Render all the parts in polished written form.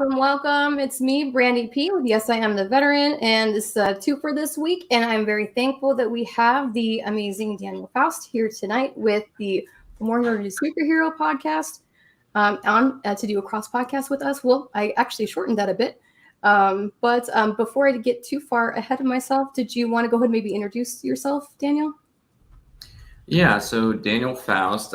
welcome. It's me, Brandy P. with Yes, I Am the Veteran, and this is two for this week. And I'm very thankful that we have the amazing Daniel Faust here tonight with the Warrior to Superhero podcast on to do a cross podcast with us. Well, I actually shortened that a bit. But before I get too far ahead of myself, did you want to go ahead and maybe introduce yourself, Daniel? Yeah, so Daniel Faust,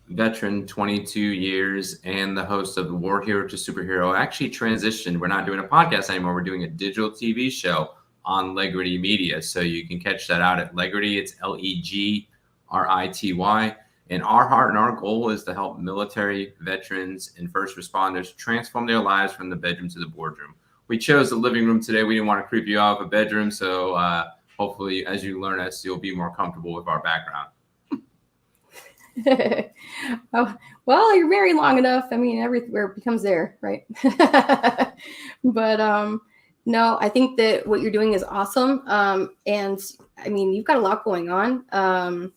veteran, 22 years, and the host of the War Hero to Superhero. Actually transitioned. We're not doing a podcast anymore. We're doing a digital TV show on Legrity Media. So you can catch that out at Legrity. It's Legrity. And our heart and our goal is to help military, veterans, and first responders transform their lives from the bedroom to the boardroom. We chose the living room today. We didn't want to creep you out of a bedroom. So hopefully, as you learn us, you'll be more comfortable with our background. Well, you're married long enough. I mean, everywhere becomes there, right? But no, I think that what you're doing is awesome. And I mean, you've got a lot going on.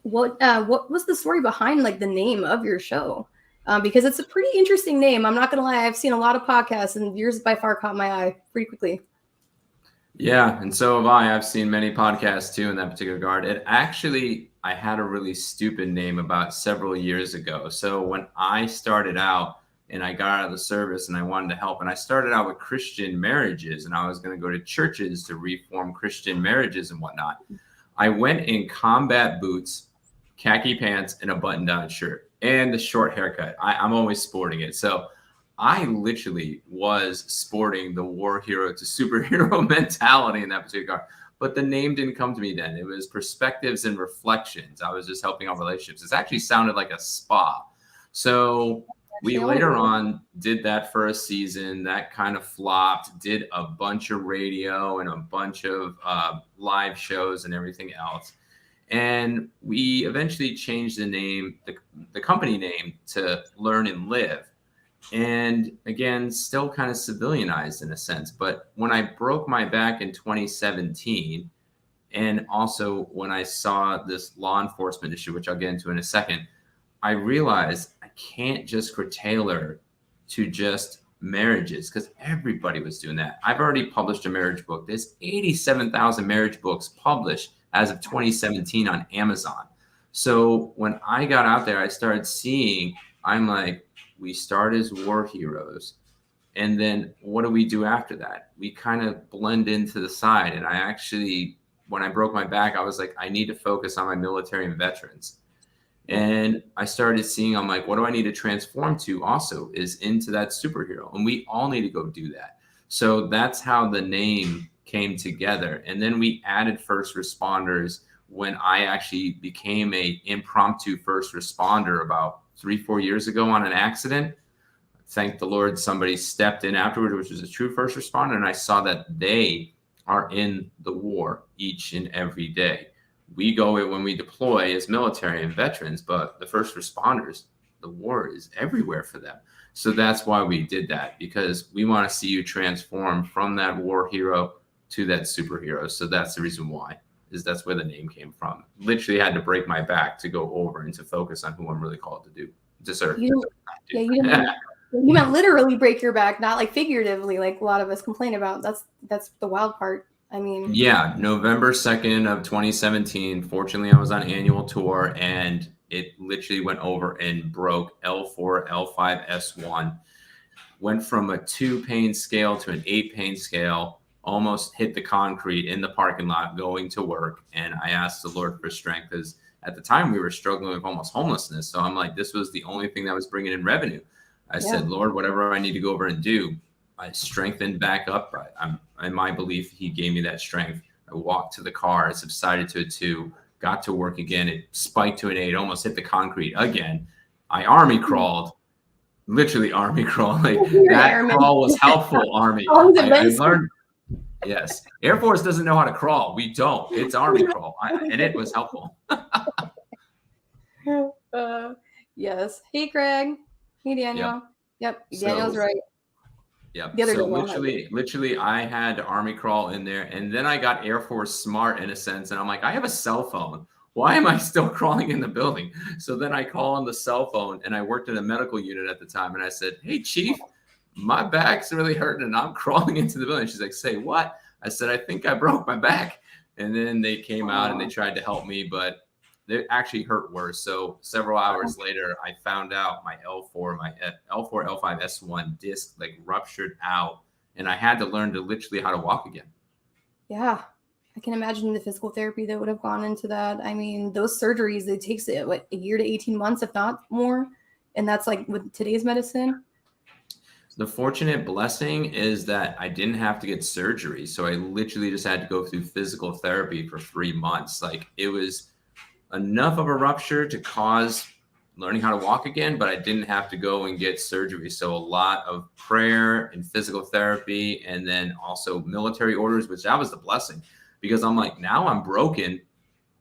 What was the story behind like the name of your show? Because it's a pretty interesting name. I'm not gonna lie, I've seen a lot of podcasts, and yours by far caught my eye pretty quickly. Yeah, and so have I. I've seen many podcasts too in that particular regard. I had a really stupid name about several years ago. So when I started out and I got out of the service and I wanted to help, and I started out with Christian marriages, and I was going to go to churches to reform Christian marriages and whatnot. I went in combat boots, khaki pants, and a button-down shirt, and the short haircut. I'm always sporting it. So I literally was sporting the war hero to superhero mentality in that particular regard. But the name didn't come to me then. It was Perspectives and Reflections. I was just helping out relationships. It actually sounded like a spa. So we later on did that for a season. That kind of flopped, did a bunch of radio and a bunch of live shows and everything else. And we eventually changed the name, the company name, to Learn and Live. And again, still kind of civilianized in a sense. But when I broke my back in 2017, and also when I saw this law enforcement issue, which I'll get into in a second, I realized I can't just curtail her to just marriages, because everybody was doing that. I've already published a marriage book. There's 87,000 marriage books published as of 2017 on Amazon. So when I got out there, I started seeing, I'm like, we start as war heroes, and then what do we do after that? We kind of blend into the side. And I actually, when I broke my back, I was like, I need to focus on my military and veterans. And I started seeing, I'm like, what do I need to transform to also is into that superhero. And we all need to go do that. So that's how the name came together. And then we added first responders when I actually became a impromptu first responder about 3-4 years ago on an accident. Thank the Lord, somebody stepped in afterward, which was a true first responder. And I saw that they are in the war each and every day. We go in when we deploy as military and veterans, but the first responders, the war is everywhere for them. So that's why we did that, because we want to see you transform from that war hero to that superhero. So that's the reason why, is that's where the name came from. Literally had to break my back to go over and to focus on who I'm really called to do, to serve. You meant literally break your back, not like figuratively, like a lot of us complain about. That's the wild part. I mean, yeah, November 2nd of 2017, fortunately I was on annual tour, and it literally went over and broke L4, L5, S1, went from a 2-pane scale to an 8-pane scale, almost hit the concrete in the parking lot going to work. And I asked the Lord for strength, because at the time we were struggling with almost homelessness. So I'm like, this was the only thing that was bringing in revenue. I said, Lord, whatever I need to go over and do. I strengthened back up. In my belief, he gave me that strength. I walked to the car, it subsided to a 2, got to work again. It spiked to an 8, almost hit the concrete again. I army crawled, literally army crawled. Like, that crawl was helpful, Army. I learned. Yes. Air Force doesn't know how to crawl. We don't. It's Army crawl. And it was helpful. Yes. Hey, Greg. Hey, Daniel. Yep. Daniel's right. Yep. So literally, I had Army crawl in there. And then I got Air Force smart in a sense. And I'm like, I have a cell phone. Why am I still crawling in the building? So then I call on the cell phone, and I worked in a medical unit at the time. And I said, hey, Chief, my back's really hurting and I'm crawling into the building. She's like, say what? I said, I think I broke my back. And then they came out and they tried to help me, but it actually hurt worse. So several hours later, I found out my L4, L5, S1 disc like ruptured out, and I had to learn to literally how to walk again. Yeah. I can imagine the physical therapy that would have gone into that. I mean, those surgeries, it takes a year to 18 months, if not more. And that's like with today's medicine. The fortunate blessing is that I didn't have to get surgery. So I literally just had to go through physical therapy for 3 months. Like it was enough of a rupture to cause learning how to walk again, but I didn't have to go and get surgery. So a lot of prayer and physical therapy, and then also military orders, which that was the blessing, because I'm like, now I'm broken.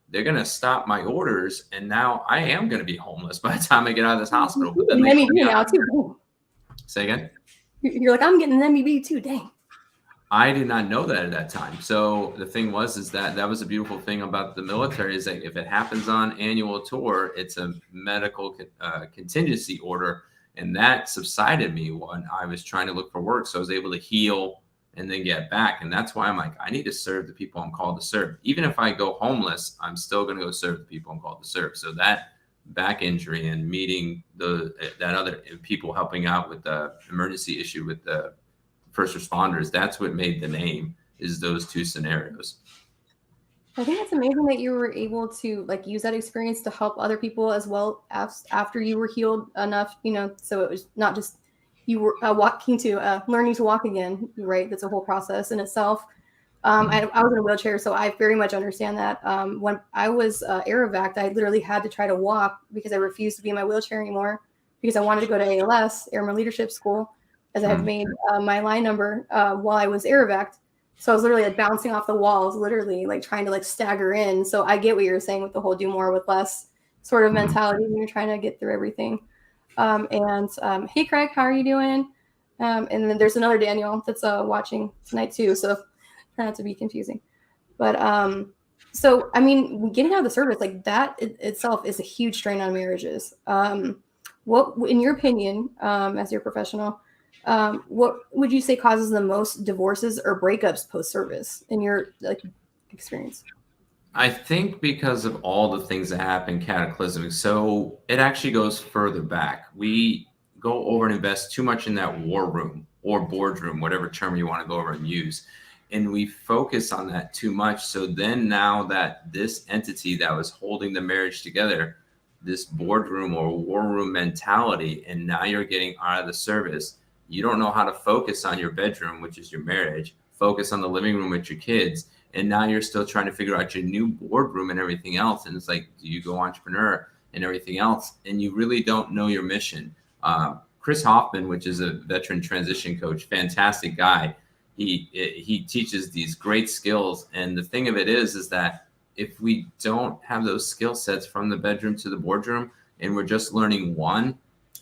They're going to stop my orders. And now I am going to be homeless by the time I get out of this hospital. But then MEB now too. Say again? You're like, I'm getting an MEB too. Dang. I did not know that at that time. So the thing is that was a beautiful thing about the military, is that if it happens on annual tour, it's a medical contingency order. And that subsided me when I was trying to look for work. So I was able to heal and then get back. And that's why I'm like, I need to serve the people I'm called to serve. Even if I go homeless, I'm still going to go serve the people I'm called to serve. So that back injury and meeting that other people helping out with the emergency issue with the first responders, that's what made the name, is those two scenarios. I think it's amazing that you were able to like use that experience to help other people as well after you were healed enough, so it was not just you were learning to walk again, right? That's a whole process in itself. I was in a wheelchair, so I very much understand that. When I was air-evac, I literally had to try to walk because I refused to be in my wheelchair anymore because I wanted to go to ALS, Airman Leadership School, as I had made my line number while I was air-evac. So I was literally like bouncing off the walls, literally like trying to like stagger in. So I get what you're saying with the whole do more with less sort of mentality when you're trying to get through everything. Hey, Craig, how are you doing? And then there's another Daniel that's watching tonight too. So try not to be confusing. But so, I mean, getting out of the service, like that itself is a huge strain on marriages. What, in your opinion, as your professional, what would you say causes the most divorces or breakups post-service in your experience? I think because of all the things that happen cataclysmic. So it actually goes further back. We go over and invest too much in that war room or boardroom, whatever term you want to go over and use. And we focus on that too much. So then now that this entity that was holding the marriage together, this boardroom or war room mentality, and now you're getting out of the service, you don't know how to focus on your bedroom, which is your marriage, focus on the living room with your kids. And now you're still trying to figure out your new boardroom and everything else. And it's like, do you go entrepreneur and everything else? And you really don't know your mission. Chris Hoffman, which is a veteran transition coach, fantastic guy. He teaches these great skills. And the thing of it is that if we don't have those skill sets from the bedroom to the boardroom, and we're just learning one,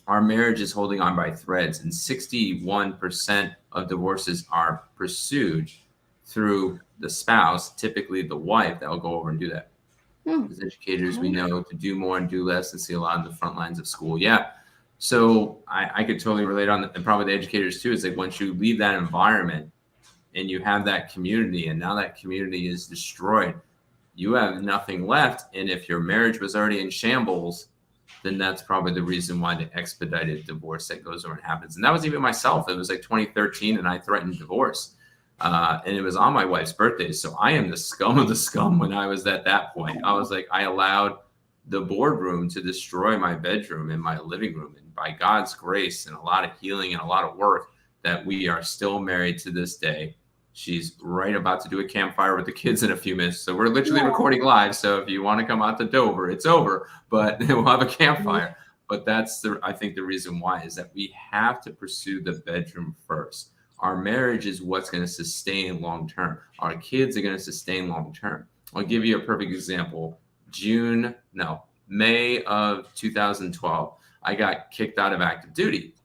our marriage is holding on by threads. And 61% of divorces are pursued through the spouse, typically the wife, that will go over and do that. As educators, we know to do more and do less, and see a lot on the front lines of school. Yeah. So I could totally relate on that. And probably the educators too, is like once you leave that environment and you have that community, and now that community is destroyed, you have nothing left. And if your marriage was already in shambles, then that's probably the reason why the expedited divorce that goes over and happens. And that was even myself. It was like 2013 and I threatened divorce. And it was on my wife's birthday. So I am the scum of the scum when I was at that point. I was like, I allowed the boardroom to destroy my bedroom and my living room. And by God's grace and a lot of healing and a lot of work, that we are still married to this day. She's right about to do a campfire with the kids in a few minutes. So we're literally recording live. So if you want to come out to Dover, it's over, but we'll have a campfire. But that's I think the reason why is that we have to pursue the bedroom first. Our marriage is what's going to sustain long-term. Our kids are going to sustain long-term. I'll give you a perfect example. May of 2012, I got kicked out of active duty.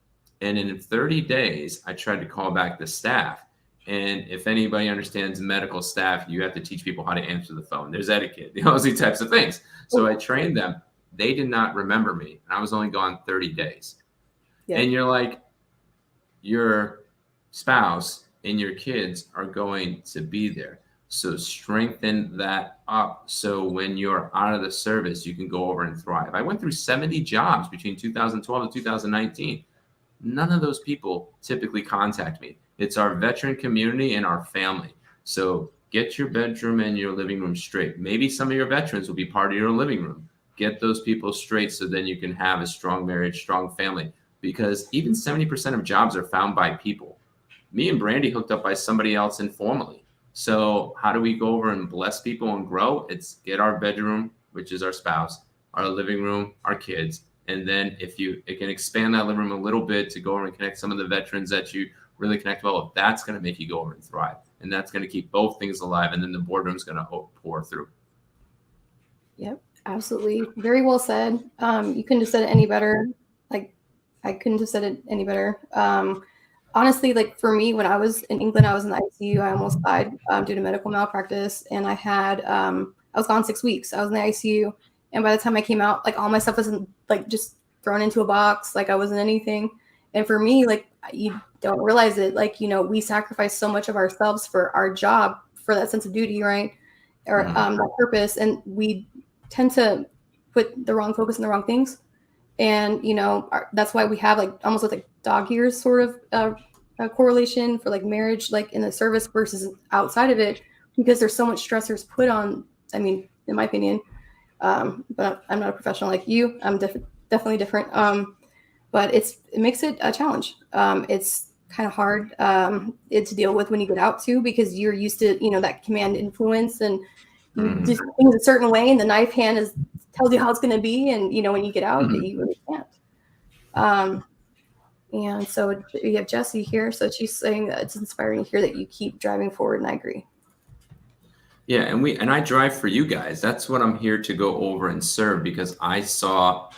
And in 30 days, I tried to call back the staff. And if anybody understands medical staff, you have to teach people how to answer the phone. There's etiquette, these types of things. So I trained them. They did not remember me. And I was only gone 30 days. Yeah. And you're like, your spouse and your kids are going to be there. So strengthen that up. So when you're out of the service, you can go over and thrive. I went through 70 jobs between 2012 and 2019. None of those people typically contact me. It's our veteran community and our family. So get your bedroom and your living room straight. Maybe some of your veterans will be part of your living room. Get those people straight so then you can have a strong marriage, strong family. Because even 70% of jobs are found by people. Me and Brandy hooked up by somebody else informally. So how do we go over and bless people and grow? It's get our bedroom, which is our spouse, our living room, our kids, and then if you it can expand that living room a little bit to go over and connect some of the veterans that you really connect well with, that's going to make you go over and thrive. And that's going to keep both things alive. And then the boardroom's going to pour through. Yep, absolutely. Very well said. You couldn't have said it any better. Like, I couldn't have said it any better. Honestly, like for me, when I was in England, I was in the ICU. I almost died due to medical malpractice, and I was gone 6 weeks. I was in the ICU, and by the time I came out, like all my stuff wasn't like just thrown into a box, like I wasn't anything. And for me, like you don't realize it, like we sacrifice so much of ourselves for our job, for that sense of duty, right, or that purpose, and we tend to put the wrong focus on the wrong things. And that's why we have like almost like dog years sort of a correlation for like marriage, like in the service versus outside of it, because there's so much stressors put on. I mean, in my opinion, but I'm not a professional like you. I'm definitely different. But it makes it a challenge. It's kind of hard to deal with when you get out too, because you're used to that command influence, and you do things a certain way, and the knife hand tells you how it's going to be, and when you get out, you really can't. And so you have Jessie here, so she's saying that it's inspiring to hear that you keep driving forward, and I agree. Yeah, and I drive for you guys. That's what I'm here to go over and serve, because I saw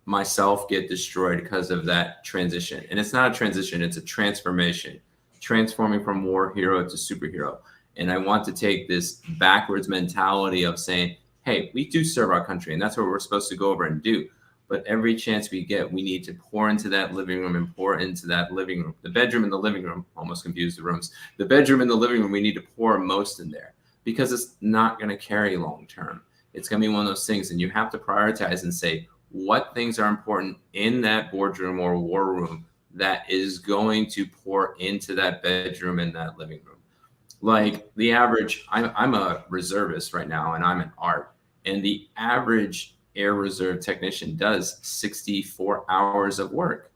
myself get destroyed because of that transition. And it's not a transition, it's a transformation, transforming from war hero to superhero. And I want to take this backwards mentality of saying, hey, we do serve our country, and that's what we're supposed to go over and do. But every chance we get, we need to pour into that living room and pour into that living room. The bedroom and the living room, almost confused the rooms. The bedroom and the living room, we need to pour most in there, because it's not going to carry long term. It's going to be one of those things, and you have to prioritize and say, what things are important in that boardroom or war room that is going to pour into that bedroom and that living room. Like the average, I'm a reservist right now, and I'm in art, and the average air reserve technician does 64 hours of work.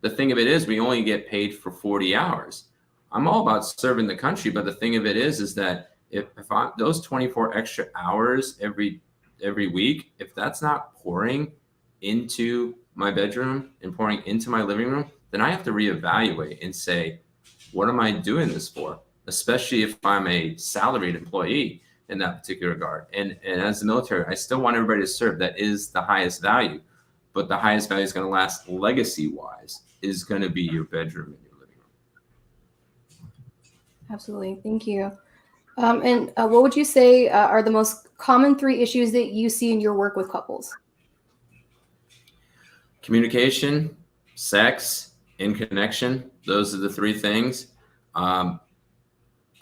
The thing of it is, we only get paid for 40 hours. I'm all about serving the country, but the thing of it is that if those 24 extra hours every week, if that's not pouring into my bedroom and pouring into my living room, then I have to reevaluate and say, what am I doing this for? Especially if I'm a salaried employee in that particular regard. And as the military, I still want everybody to serve. That is the highest value. But the highest value is going to last legacy-wise is going to be your bedroom and your living room. Absolutely. Thank you. And what would you say are the most common 3 issues that you see in your work with couples? Communication, sex, and connection. Those are the 3 things.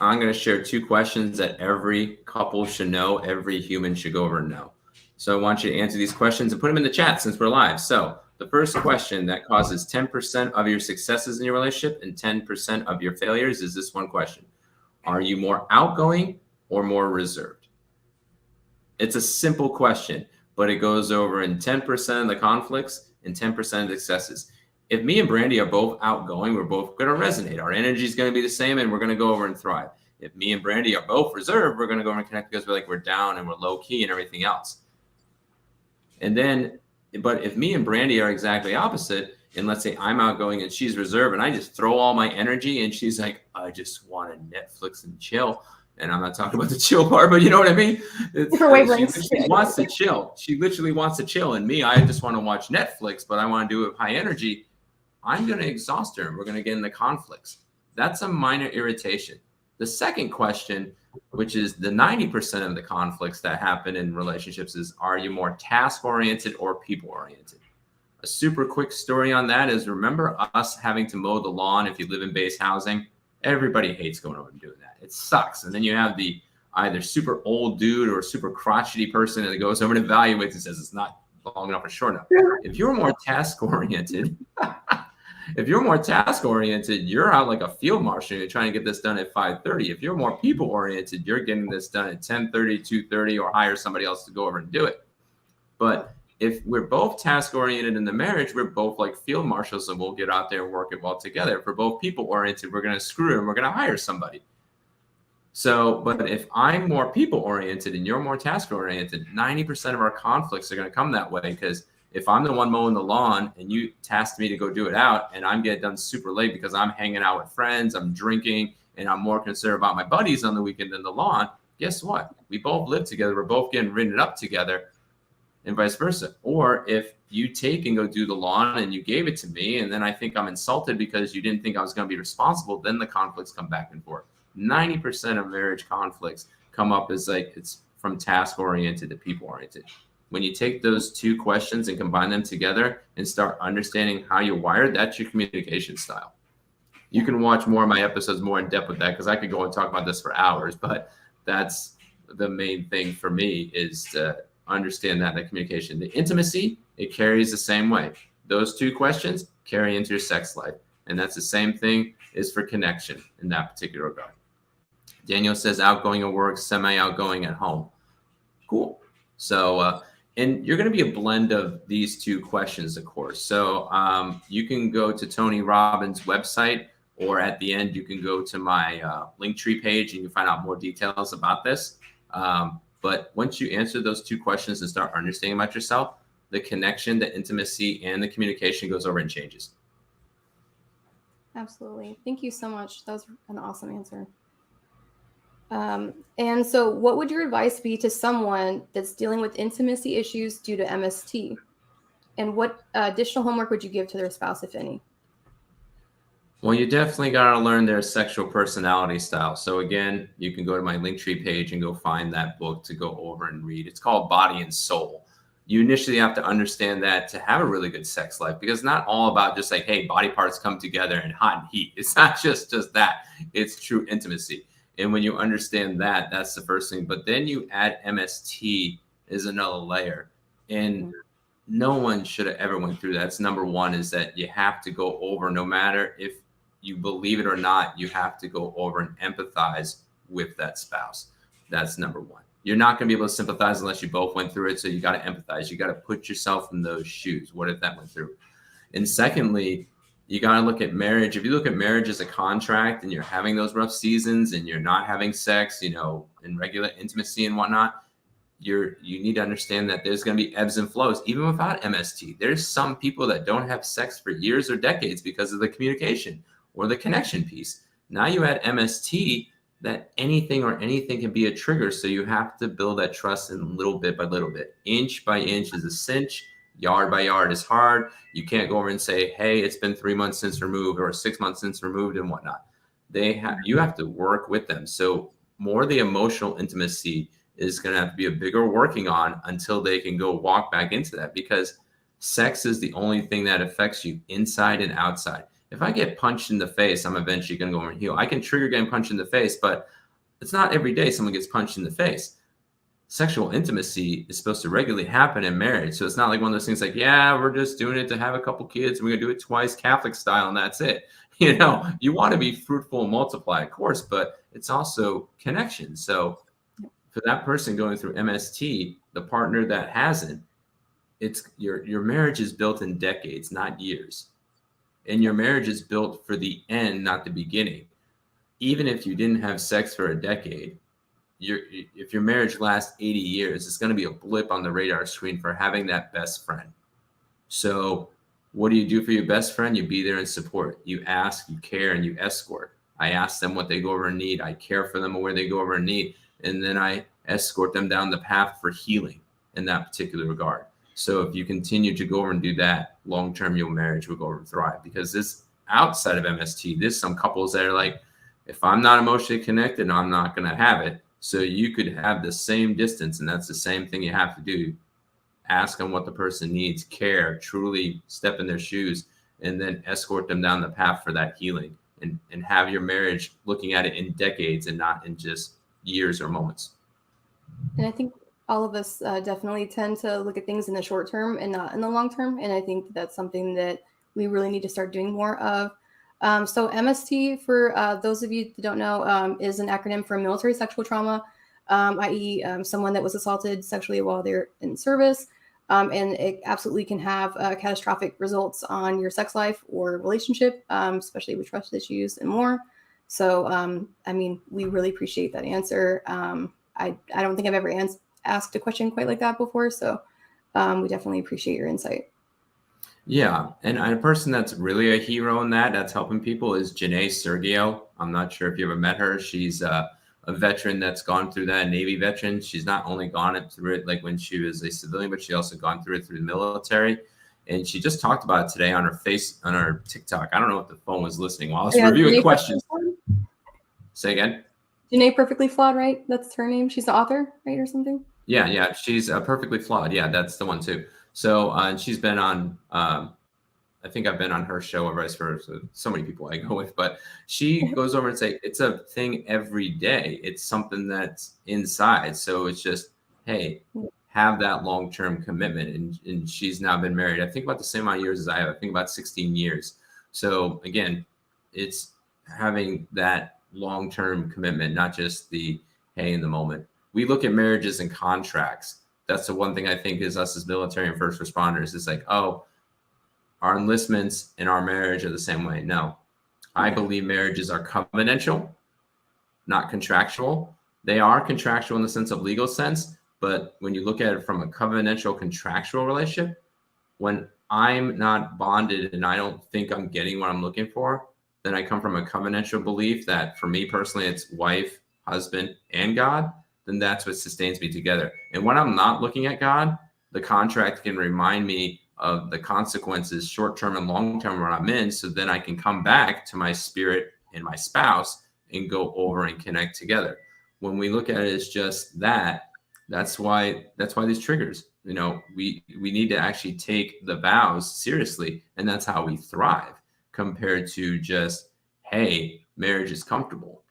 I'm going to share 2 questions that every couple should know, every human should go over and know. So I want you to answer these questions and put them in the chat since we're live. So the first question that causes 10% of your successes in your relationship and 10% of your failures is this one question. Are you more outgoing or more reserved? It's a simple question, but it goes over in 10% of the conflicts and 10% of the successes. If me and Brandy are both outgoing, we're both going to resonate. Our energy is going to be the same, and we're going to go over and thrive. If me and Brandy are both reserved, we're going to go over and connect because we're down and we're low key and everything else. And then, but if me and Brandy are exactly opposite, and let's say I'm outgoing and she's reserved, and I just throw all my energy, and she's like, I just want to Netflix and chill. And I'm not talking about the chill part, but you know what I mean? She wants to chill. She literally wants to chill. And me, I just want to watch Netflix, but I want to do it with high energy. I'm going to exhaust her, and we're going to get into conflicts. That's a minor irritation. The second question, which is the 90% of the conflicts that happen in relationships, is, are you more task-oriented or people-oriented? A super quick story on that is, remember us having to mow the lawn if you live in base housing? Everybody hates going over and doing that. It sucks. And then you have the either super old dude or super crotchety person that goes over and evaluates and says it's not long enough or short enough. If you're more task oriented, you're out like a field marshal. You're trying to get this done at 5:30. If you're more people oriented, you're getting this done at 10:30, 2:30, or hire somebody else to go over and do it. But if we're both task oriented in the marriage, we're both like field marshals and we'll get out there and work it well together. If we're both people oriented, we're going to screw it and we're going to hire somebody. So, but if I'm more people oriented and you're more task oriented, 90% of our conflicts are going to come that way. Because if I'm the one mowing the lawn and you tasked me to go do it out and I'm getting done super late because I'm hanging out with friends, I'm drinking, and I'm more concerned about my buddies on the weekend than the lawn, guess what? We both live together. We're both getting written up together, and vice versa. Or if you take and go do the lawn and you gave it to me, and then I think I'm insulted because you didn't think I was going to be responsible, then the conflicts come back and forth. 90% of marriage conflicts come up as like it's from task oriented to people oriented. When you take those two questions and combine them together and start understanding how you're wired, that's your communication style. You can watch more of my episodes more in depth with that, because I could go and talk about this for hours, but that's the main thing for me, is to understand that communication. The intimacy, it carries the same way. Those two questions carry into your sex life. And that's the same thing is for connection in that particular regard. Daniel says outgoing at work, semi-outgoing at home. Cool. So, and you're going to be a blend of these two questions, of course. So you can go to Tony Robbins' website, or at the end, you can go to my Linktree page and you find out more details about this. But once you answer those two questions and start understanding about yourself, the connection, the intimacy, and the communication goes over and changes. Absolutely. Thank you so much. That was an awesome answer. And so what would your advice be to someone that's dealing with intimacy issues due to MST? And what additional homework would you give to their spouse, if any? Well, you definitely got to learn their sexual personality style. So again, you can go to my Linktree page and go find that book to go over and read. It's called Body and Soul. You initially have to understand that to have a really good sex life, because it's not all about just like, hey, body parts come together and hot and heat. It's not just that. It's true intimacy. And when you understand that, that's the first thing. But then you add MST as another layer. And no one should have ever went through that. That's number one, is that you have to go over, no matter if you believe it or not, you have to go over and empathize with that spouse. That's number one. You're not going to be able to sympathize unless you both went through it. So you got to empathize. You got to put yourself in those shoes. What if that went through? And secondly, you got to look at marriage. If you look at marriage as a contract and you're having those rough seasons and you're not having sex, in regular intimacy and whatnot, you need to understand that there's going to be ebbs and flows, even without MST. There's some people that don't have sex for years or decades because of the communication or the connection piece. Now you add MST, that anything can be a trigger. So you have to build that trust in little bit by little bit. Inch by inch is a cinch. Yard by yard is hard. You can't go over and say, hey, it's been 3 months since removed or 6 months since removed and whatnot. You have to work with them. So more the emotional intimacy is going to have to be a bigger working on until they can go walk back into that, because sex is the only thing that affects you inside and outside. If I get punched in the face, I'm eventually going to go over and heal. I can trigger getting punched in the face, but it's not every day someone gets punched in the face. Sexual intimacy is supposed to regularly happen in marriage. So it's not like one of those things like, yeah, we're just doing it to have a couple kids and we're going to do it twice Catholic style and that's it. You want to be fruitful and multiply, of course, but it's also connection. So for that person going through MST, the partner that hasn't, it's your marriage is built in decades, not years. And your marriage is built for the end, not the beginning. Even if you didn't have sex for a decade, if your marriage lasts 80 years, it's going to be a blip on the radar screen for having that best friend. So what do you do for your best friend? You be there and support. You ask, you care, and you escort. I ask them what they go over and need. I care for them where they go over and need. And then I escort them down the path for healing in that particular regard. So if you continue to go over and do that, long-term, your marriage will go over and thrive. Because this outside of MST, there's some couples that are like, if I'm not emotionally connected, I'm not going to have it. So you could have the same distance, and that's the same thing you have to do ask them what the person needs, care, truly step in their shoes, and then escort them down the path for that healing, and have your marriage looking at it in decades and not in just years or moments. And I think all of us definitely tend to look at things in the short term and not in the long term. And I think that's something that we really need to start doing more of. So MST, for those of you that don't know, is an acronym for military sexual trauma, i.e., someone that was assaulted sexually while they're in service. And it absolutely can have catastrophic results on your sex life or relationship, especially with trust issues and more. So, I mean, we really appreciate that answer. I don't think I've ever asked a question quite like that before. So we definitely appreciate your insight. Yeah, and a person that's really a hero in that's helping people is Janae Sergio. I'm not sure if you ever met her. She's a veteran that's gone through that, Navy veteran. She's not only gone through it like when she was a civilian, but she also gone through it through the military. And she just talked about it today on her TikTok. I don't know if the phone was listening while I was reviewing questions. Say again. Janae Perfectly Flawed, right? That's her name. She's the author, right, or something? Yeah. She's Perfectly Flawed. Yeah, that's the one too. So and she's been on. I think I've been on her show or vice versa. So many people I go with, but she goes over and say it's a thing every day. It's something that's inside. So it's just, hey, have that long-term commitment. And she's now been married, I think about the same amount of years as I have. I think about 16 years. So again, it's having that long-term commitment, not just the, hey, in the moment. We look at marriages and contracts. That's the one thing I think is us as military and first responders. It's like, oh, our enlistments and our marriage are the same way. No, I believe marriages are covenantal, not contractual. They are contractual in the sense of legal sense, but when you look at it from a covenantal contractual relationship, when I'm not bonded and I don't think I'm getting what I'm looking for, then I come from a covenantal belief that for me personally, it's wife, husband, and God, then that's what sustains me together. And when I'm not looking at God, the contract can remind me of the consequences, short-term and long-term, when I'm in, so then I can come back to my spirit and my spouse and go over and connect together. When we look at it as just that's why these triggers, we need to actually take the vows seriously, and that's how we thrive compared to just, hey, marriage is comfortable.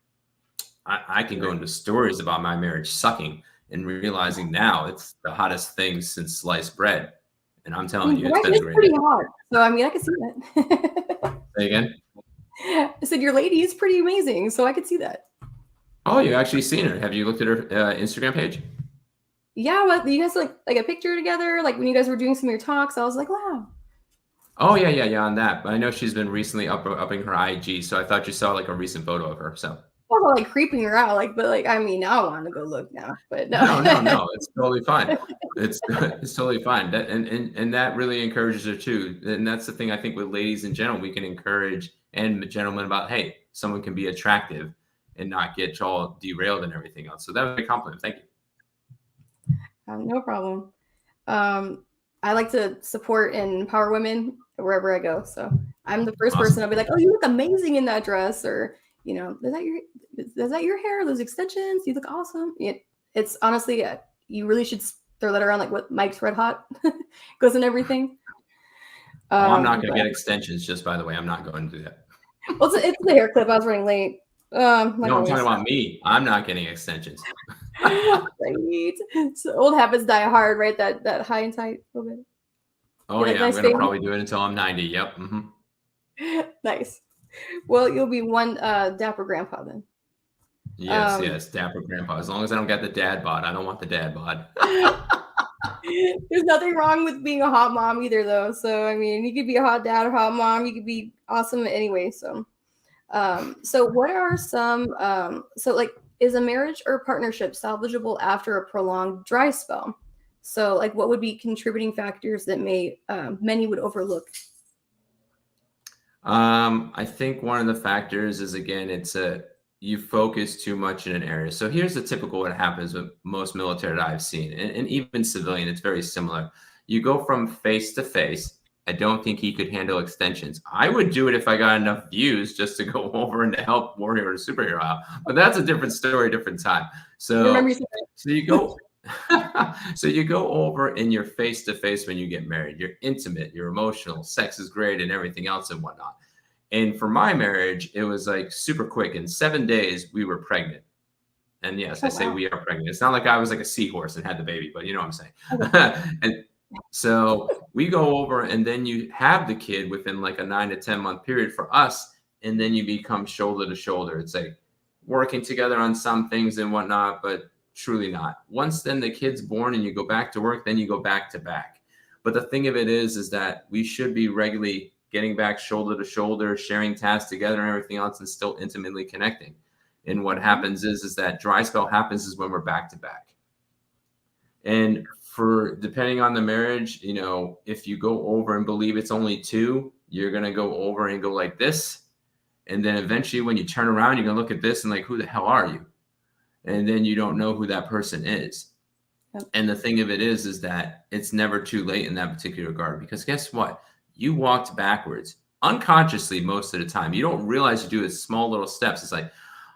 I can go into stories about my marriage sucking and realizing now it's the hottest thing since sliced bread. And I'm telling you, it's been a great pretty hot. So, I mean, I could see that. Say again? I said, your lady is pretty amazing. So I could see that. Oh, you actually seen her. Have you looked at her Instagram page? Yeah. What, you guys like a picture together? Like when you guys were doing some of your talks, I was like, wow. Oh, yeah, on that. But I know she's been recently upping her IG. So I thought you saw like a recent photo of her. So. Well, like creeping her out, but I mean, now I want to go look now, but no, it's totally fine. It's totally fine. And that really encourages her too. And that's the thing I think with ladies in general, we can encourage and gentlemen about, hey, someone can be attractive and not get all derailed and everything else. So that was a compliment. Thank you. No problem. I like to support and empower women wherever I go. So I'm the first person I'll be like, oh, you look amazing in that dress, or is that your hair? Those extensions? You look awesome. It's honestly, you really should throw that around like what Mike's Red Hot goes in everything. I'm not going to get extensions, just by the way. I'm not going to do that. Well, it's the hair clip. I was running late. No, I'm talking about me. I'm not getting extensions. Right. So old habits die hard, right? That high and tight a little bit. Oh, yeah. I'm going to probably do it until I'm 90. Yep. Mm-hmm. Nice. Well, you'll be one dapper grandpa then. Yes, dapper grandpa. As long as I don't get the dad bod. I don't want the dad bod. There's nothing wrong with being a hot mom either, though. So, I mean, you could be a hot dad or hot mom. You could be awesome anyway. So, what are some, is a marriage or partnership salvageable after a prolonged dry spell? So, what would be contributing factors that many would overlook? I think one of the factors is, again, you focus too much in an area. So here's the typical what happens with most military that I've seen, and even civilian, it's very similar. You go from face to face. I don't think he could handle extensions. I would do it if I got enough views just to go over and to help warrior or superhero out. But that's a different story, different time. So you go So you go over and you're face to face when you get married. You're intimate, you're emotional, sex is great, and everything else and whatnot. And for my marriage, it was like super quick. In 7 days, we were pregnant. And yes, I Oh say wow. we are pregnant. It's not like I was like a seahorse and had the baby, but you know what I'm Okay. saying. And so we go over, and then you have the kid within like a 9 to 10 month period for us, and then you become shoulder to shoulder. It's like working together on some things and whatnot, but truly not. Once then the kid's born and you go back to work, then you go back to back. But the thing of it is that we should be regularly getting back shoulder to shoulder, sharing tasks together and everything else, and still intimately connecting. And what Mhm. happens is that dry spell happens is when we're back to back. And for depending on the marriage, if you go over and believe it's only two, you're gonna go over and go like this. And then eventually when you turn around, you're gonna look at this and like, who the hell are you? And then you don't know who that person is. Yep. And the thing of it is that it's never too late in that particular regard, because guess what? You walked backwards unconsciously most of the time. You don't realize you do it small little steps. It's like,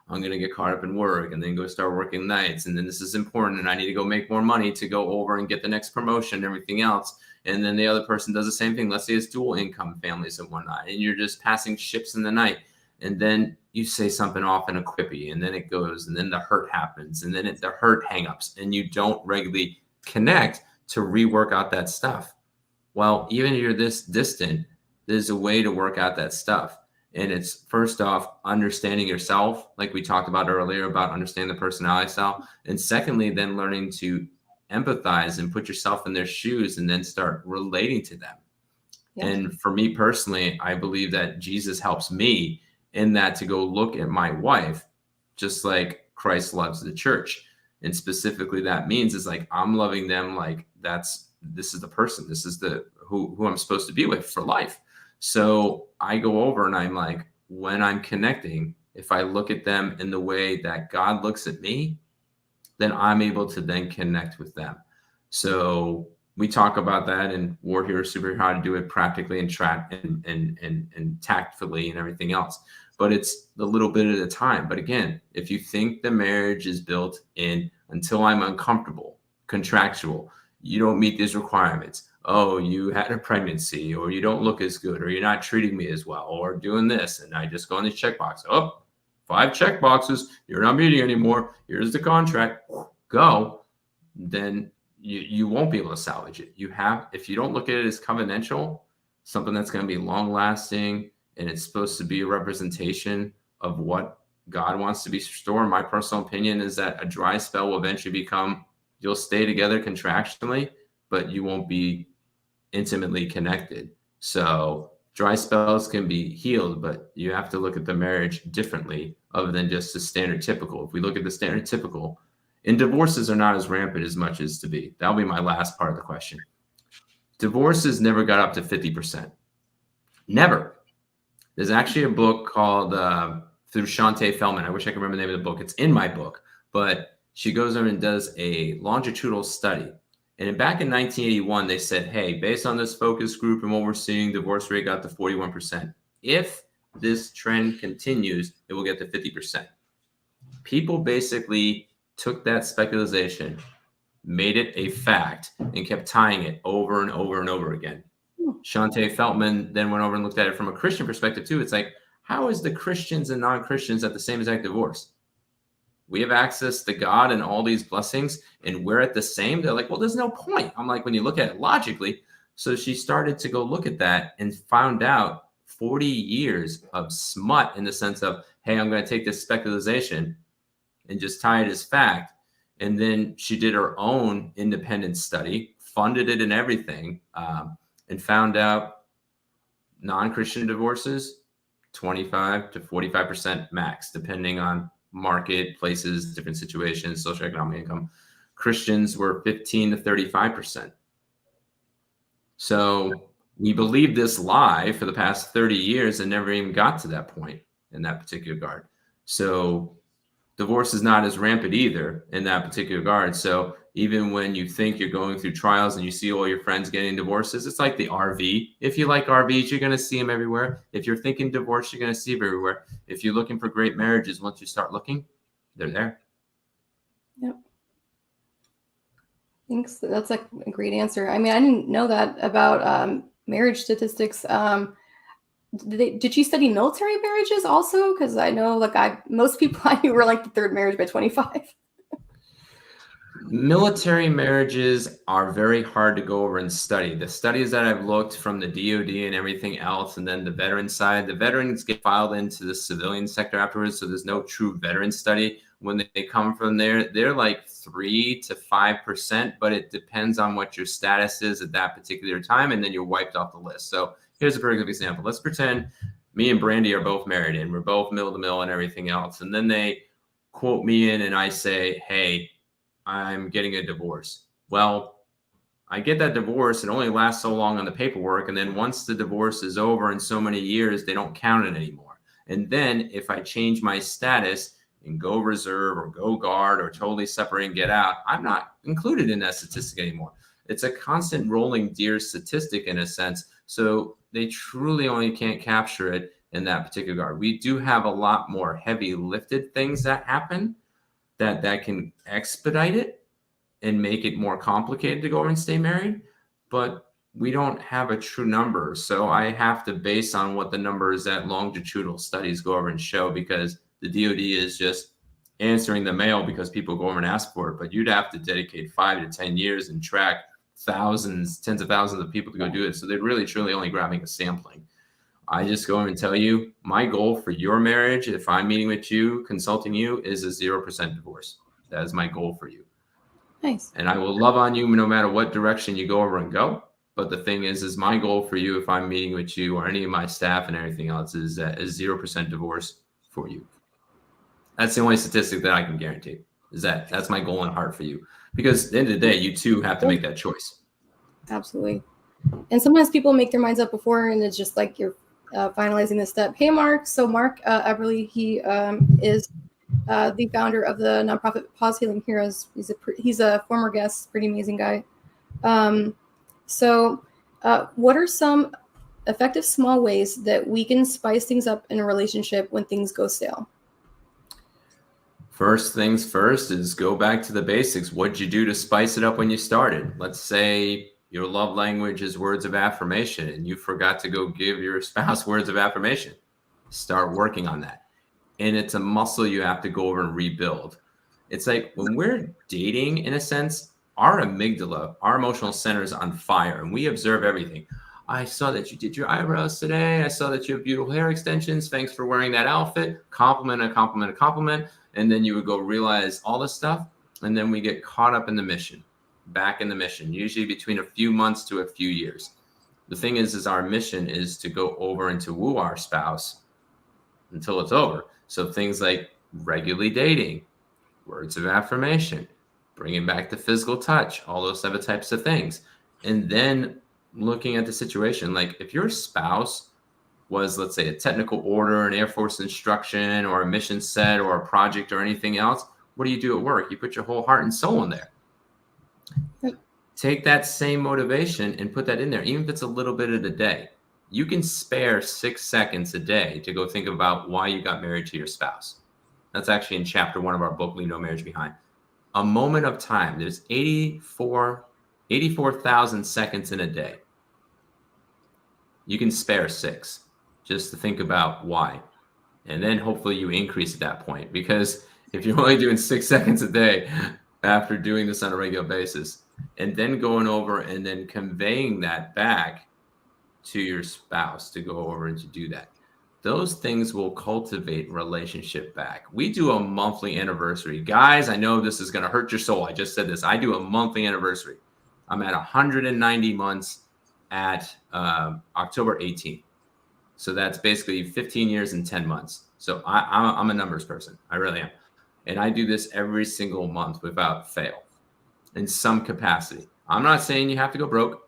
I'm going to get caught up in work and then go start working nights. And then this is important. And I need to go make more money to go over and get the next promotion and everything else. And then the other person does the same thing. Let's say it's dual income families and whatnot. And you're just passing ships in the night. And then you say something off in a quippy, and then it goes, and then the hurt happens, and then the hurt hangups, and you don't regularly connect to rework out that stuff. Well, even if you're this distant, there's a way to work out that stuff. And it's first off, understanding yourself, like we talked about earlier about understanding the personality style. And secondly, then learning to empathize and put yourself in their shoes and then start relating to them. Yeah. And for me personally, I believe that Jesus helps me in that to go look at my wife just like Christ loves the church. And specifically that means is like I'm loving them like this is the person, this is the who I'm supposed to be with for life. So I go over and I'm like, when I'm connecting, if I look at them in the way that God looks at me, then I'm able to then connect with them. So we talk about that in War Hero Super, how to do it practically and track and tactfully and everything else. But it's a little bit at a time. But again, if you think the marriage is built in until I'm uncomfortable, contractual, you don't meet these requirements. Oh, you had a pregnancy, or you don't look as good, or you're not treating me as well, or doing this, and I just go on this checkbox. Oh, 5 check boxes, you're not meeting anymore. Here's the contract. Go. Then you won't be able to salvage it. If you don't look at it as covenantal, something that's going to be long lasting, and it's supposed to be a representation of what God wants to be restored. My personal opinion is that a dry spell will eventually become, you'll stay together contractually, but you won't be intimately connected. So dry spells can be healed, but you have to look at the marriage differently other than just the standard typical. If we look at the standard typical, and divorces are not as rampant as much as to be. That'll be my last part of the question. Divorces never got up to 50%. Never. There's actually a book called through Shantae Feldman. I wish I could remember the name of the book. It's in my book, but she goes over and does a longitudinal study. And back in 1981, they said, hey, based on this focus group and what we're seeing, divorce rate got to 41%. If this trend continues, it will get to 50%. People basically took that speculation, made it a fact, and kept tying it over and over and over again. Shantae Feltman then went over and looked at it from a Christian perspective too. It's like, how is the Christians and non-Christians at the same exact divorce? We have access to God and all these blessings, and we're at the same. They're like, well, there's no point. I'm like, when you look at it logically. So she started to go look at that and found out 40 years of smut in the sense of, hey, I'm going to take this speculation and just tie it as fact. And then she did her own independent study, funded it and everything, and found out non-Christian divorces, 25 to 45% max, depending on market, places, different situations, socioeconomic income. Christians were 15 to 35%. So we believed this lie for the past 30 years and never even got to that point in that particular regard. So divorce is not as rampant either in that particular regard. So even when you think you're going through trials and you see all your friends getting divorces, it's like the RV. If you like RVs, you're going to see them everywhere. If you're thinking divorce, you're going to see them everywhere. If you're looking for great marriages, once you start looking, they're there. Yep. Thanks. That's like a great answer. I mean, I didn't know that about marriage statistics. Did she study military marriages also? Because I know, like, most people I knew were like the third marriage by 25. Military marriages are very hard to go over and study. The studies that I've looked from the DoD and everything else, and then the veteran side, the veterans get filed into the civilian sector afterwards, so there's no true veteran study. When they come from there, they're like 3 to 5%, but it depends on what your status is at that particular time, and then you're wiped off the list. So here's a very good example. Let's pretend me and Brandy are both married, and we're both mill to mill and everything else, and then they quote me in, and I say, hey, I'm getting a divorce. Well, I get that divorce. It only lasts so long on the paperwork. And then once the divorce is over in so many years, they don't count it anymore. And then if I change my status and go reserve or go guard or totally separate and get out, I'm not included in that statistic anymore. It's a constant rolling deer statistic in a sense. So they truly only can't capture it in that particular guard. We do have a lot more heavy lifted things that happen that can expedite it and make it more complicated to go over and stay married, but we don't have a true number. So I have to base on what the numbers that longitudinal studies go over and show, because the DoD is just answering the mail because people go over and ask for it. But you'd have to dedicate 5 to 10 years and track thousands, tens of thousands of people to go do it. So they're really truly only grabbing a sampling. I just go over and tell you, my goal for your marriage, if I'm meeting with you, consulting you, is a 0% divorce. That is my goal for you. Nice. And I will love on you no matter what direction you go over and go. But the thing is my goal for you, if I'm meeting with you or any of my staff and everything else, is a 0% divorce for you. That's the only statistic that I can guarantee. That's my goal and heart for you. Because at the end of the day, you too have to make that choice. Absolutely. And sometimes people make their minds up before, and it's just like you're finalizing this step. Hey, Mark. So Mark Eberly, he is the founder of the nonprofit Pause Healing Heroes. He's a former guest, pretty amazing guy. So what are some effective small ways that we can spice things up in a relationship when things go stale? First things first is go back to the basics. What'd you do to spice it up when you started? Let's say your love language is words of affirmation and you forgot to go give your spouse words of affirmation. Start working on that. And it's a muscle you have to go over and rebuild. It's like when we're dating, in a sense, our amygdala, our emotional center is on fire and we observe everything. I saw that you did your eyebrows today. I saw that you have beautiful hair extensions. Thanks for wearing that outfit. Compliment, a compliment, a compliment. And then you would go realize all this stuff. And then we get caught up in the mission, back in the mission, usually between a few months to a few years. The thing is our mission is to go over and to woo our spouse until it's over. So things like regularly dating, words of affirmation, bringing back the physical touch, all those other types of things. And then looking at the situation, like if your spouse was, let's say, a technical order, an Air Force instruction, or a mission set, or a project, or anything else, what do you do at work? You put your whole heart and soul in there. Take that same motivation and put that in there, even if it's a little bit of the day. You can spare 6 seconds a day to go think about why you got married to your spouse. That's actually in chapter 1 of our book, Leave No Marriage Behind. A moment of time. There's 84,000 seconds in a day. You can spare 6 just to think about why. And then hopefully you increase at that point, because if you're only doing 6 seconds a day after doing this on a regular basis, and then going over and then conveying that back to your spouse to go over and to do that, those things will cultivate relationship back. We do a monthly anniversary. Guys, I know this is going to hurt your soul. I just said this. I do a monthly anniversary. I'm at 190 months at October 18th. So that's basically 15 years and 10 months. So I'm a numbers person. I really am. And I do this every single month without fail in some capacity. I'm not saying you have to go broke.